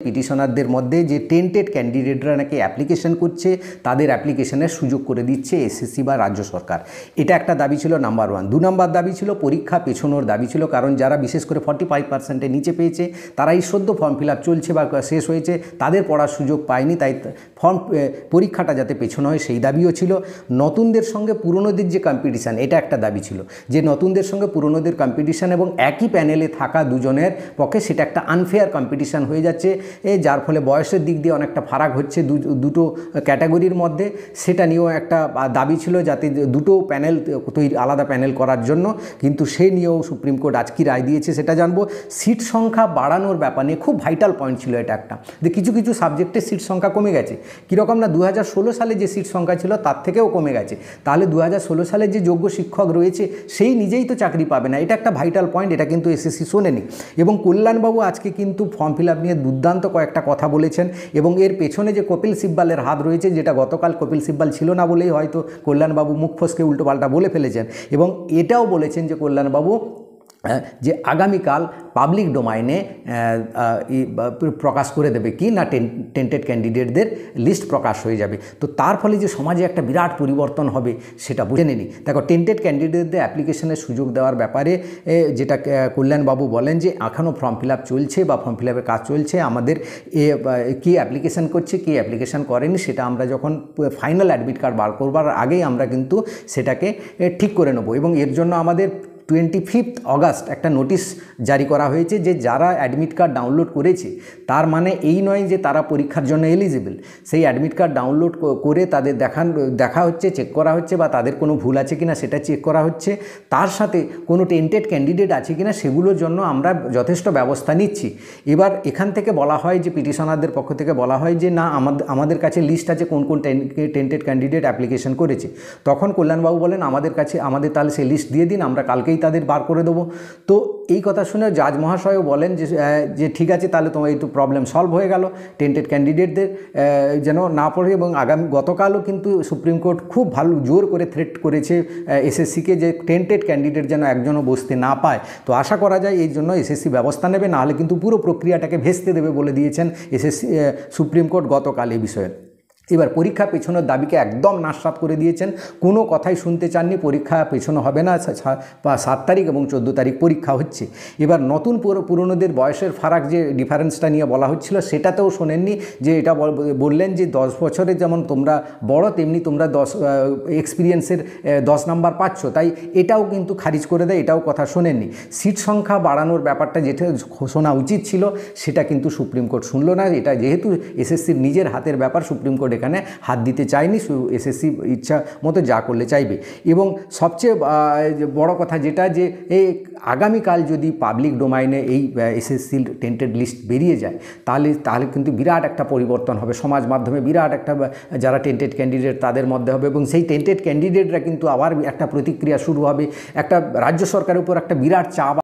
পিটিশনারদের মধ্যে যে টেন্টেড ক্যান্ডিডেটরা নাকি অ্যাপ্লিকেশন করছে, তাদের অ্যাপ্লিকেশনের সুযোগ করে দিচ্ছে এসএসসি বা রাজ্য সরকার। এটা একটা দাবি ছিল নাম্বার 1। 2 নম্বর দাবি ছিল পরীক্ষা পেছনোর দাবি ছিল, কারণ যারা বিশেষ করে 45%-এর নিচে পেয়েছে তারাই সদ্য ফর্ম ফিল আপ চলছে বা শেষ হয়েছে, তাদের পড়ার সুযোগ পায়নি, তাই পরীক্ষাটা যাতে পেছনো হয় সেই দাবিও ছিল। নতুনদের সঙ্গে পুরনোদের যে কম্পিটিশান, এটা একটা দাবি ছিল যে নতুনদের সঙ্গে পুরনোদের কম্পিটিশান এবং একই প্যানেলে থাকা দুজনের পক্ষে সেটা একটা আনফেয়ার কম্পিটিশান হয়ে যাচ্ছে, যার ফলে বয়সের দিক দিয়ে অনেকটা ফারাক হচ্ছে দুটো ক্যাটাগরির মধ্যে। সেটা নিয়েও একটা দাবি ছিল যাতে দুটো প্যানেল তৈরি, আলাদা প্যানেল করার জন্য, কিন্তু সে নিয়েও সুপ্রিম কোর্ট আজ কি রায় দিয়েছে সেটা জানবো। সিট সংখ্যা বাড়ানোর ব্যাপার নিয়ে খুব ভাইটাল পয়েন্ট ছিল এটা একটা, যে কিছু কিছু সাবজেক্টে সিট সংখ্যা কমে গেছে। কীরকম না 2016 সালে যে সিট সংখ্যা ছিল তার থেকেও কমে গেছে, তাহলে 2016 সালে যে যোগ্য শিক্ষক রয়েছে সেই নিজেই তো চাকরি পাবে না। এটা একটা ভাইটাল পয়েন্ট, এটা কিন্তু এসএসসি শোনেনি। এবং কল্যাণবাবু আজকে কিন্তু ফর্ম ফিল আপ নিয়ে দুর্দান্ত কয়েকটা কথা বলেছেন, এবং এর পেছনে যে কপিল সিব্বালের হাত রয়েছে, যেটা গতকাল কপিল সিব্বাল ছিল না বলেই হয়তো কল্যাণবাবু মুখ ফসকে উল্টোপাল্টা বলে ফেলেছেন, এবং এটাও বলেছেন যে কল্যাণবাবু যে আগামীকাল পাবলিক ডোমাইনে প্রকাশ করে দেবে কি না টেন্টেড ক্যান্ডিডেটদের লিস্ট প্রকাশ হয়ে যাবে। তো তার ফলে যে সমাজে একটা বিরাট পরিবর্তন হবে সেটা বুঝে নিনি। দেখো, টেন্টেড ক্যান্ডিডেটদের অ্যাপ্লিকেশনের সুযোগ দেওয়ার ব্যাপারে যেটা কল্যাণবাবু বলেন যে এখনও ফর্ম ফিল আপ চলছে বা ফর্ম ফিল আপের কাজ চলছে, আমাদের কে অ্যাপ্লিকেশান করছে কে অ্যাপ্লিকেশান করেনি সেটা আমরা যখন ফাইনাল অ্যাডমিট কার্ড বার করবার আগেই আমরা কিন্তু সেটাকে ঠিক করে নেব। এবং এর জন্য আমাদের 25 অগাস্ট একটা নোটিশ জারি করা হয়েছে যে যারা অ্যাডমিট কার্ড ডাউনলোড করেছে তার মানে এই নয় যে তারা পরীক্ষার জন্য এলিজিবল। সেই অ্যাডমিট কার্ড ডাউনলোড করে তাদের দেখা হচ্ছে, চেক করা হচ্ছে, বা তাদের কোনো ভুল আছে কিনা সেটা চেক করা হচ্ছে, তার সাথে কোনো টেন্টেড ক্যান্ডিডেট আছে কিনা সেগুলোর জন্য আমরা যথেষ্ট ব্যবস্থা নিচ্ছি। এবার এখান থেকে বলা হয় যে পিটিশনারদের পক্ষ থেকে বলা হয় যে না, আমাদের কাছে লিস্ট আছে কোন কোন টেন্টেড ক্যান্ডিডেট অ্যাপ্লিকেশন করেছে। তখন কল্যাণবাবু বলেন আমাদের তাহলে সেই লিস্ট দিয়ে দিন, আমরা কালকেই তাদের বার করে দেবো। তো এই কথা শুনে জাজ মহাশয়ও বলেন যে ঠিক আছে, তাহলে তোমার এই তো প্রবলেম সলভ হয়ে গেল, টেন্টেড ক্যান্ডিডেটদের যেন না পড়ে। এবং গতকালও কিন্তু সুপ্রিম কোর্ট খুব ভালো জোর করে থ্রেট করেছে এসএসসিকে যে টেন্টেড ক্যান্ডিডেট যেন একজনও বসতে না পায়। তো আশা করা যায় এই জন্য এসএসসি ব্যবস্থা নেবে, নাহলে কিন্তু পুরো প্রক্রিয়াটাকে ভেস্তে দেবে বলে দিয়েছেন সুপ্রিম কোর্ট গতকাল এই বিষয়ে। এবার পরীক্ষা পেছনের দাবিকে একদম নাশসাত করে দিয়েছেন, কোনো কথাই শুনতে চাননি, পরীক্ষা পেছনো হবে না। 7 তারিখ এবং 14 তারিখ পরীক্ষা হচ্ছে। এবার নতুন পুরনোদের বয়সের ফারাক যে ডিফারেন্সটা নিয়ে বলা হচ্ছিল সেটাতেও শোনেননি, যে এটা বললেন যে 10 বছরে যেমন তোমরা বড় তেমনি তোমরা 10 এক্সপিরিয়েন্সের 10 নাম্বার পাচ্ছ, তাই এটাও কিন্তু খারিজ করে দেয়, এটাও কথা শোনেননি। সিট সংখ্যা বাড়ানোর ব্যাপারটা যেটা শোনা উচিত ছিল সেটা কিন্তু সুপ্রিম কোর্ট শুনল না। এটা যেহেতু এসএসসির নিজের হাতের ব্যাপার, সুপ্রিম কোর্ট এখানে হাত দিতে চায়নি, এসএসসি ইচ্ছা মতো যা করলে চাইবে। এবং সবচেয়ে বড় কথা যেটা, যে এই আগামীকাল যদি পাবলিক ডোমাইনে এই এসএসসির টেন্টেড লিস্ট বেরিয়ে যায় তাহলে কিন্তু বিরাট একটা পরিবর্তন হবে সমাজ মাধ্যমে, বিরাট একটা যারা টেন্টেড ক্যান্ডিডেট তাদের মধ্যে হবে, এবং সেই টেন্টেড ক্যান্ডিডেটরা কিন্তু আবার একটা প্রতিক্রিয়া শুরু হবে, একটা রাজ্য সরকারের উপর একটা বিরাট চাপ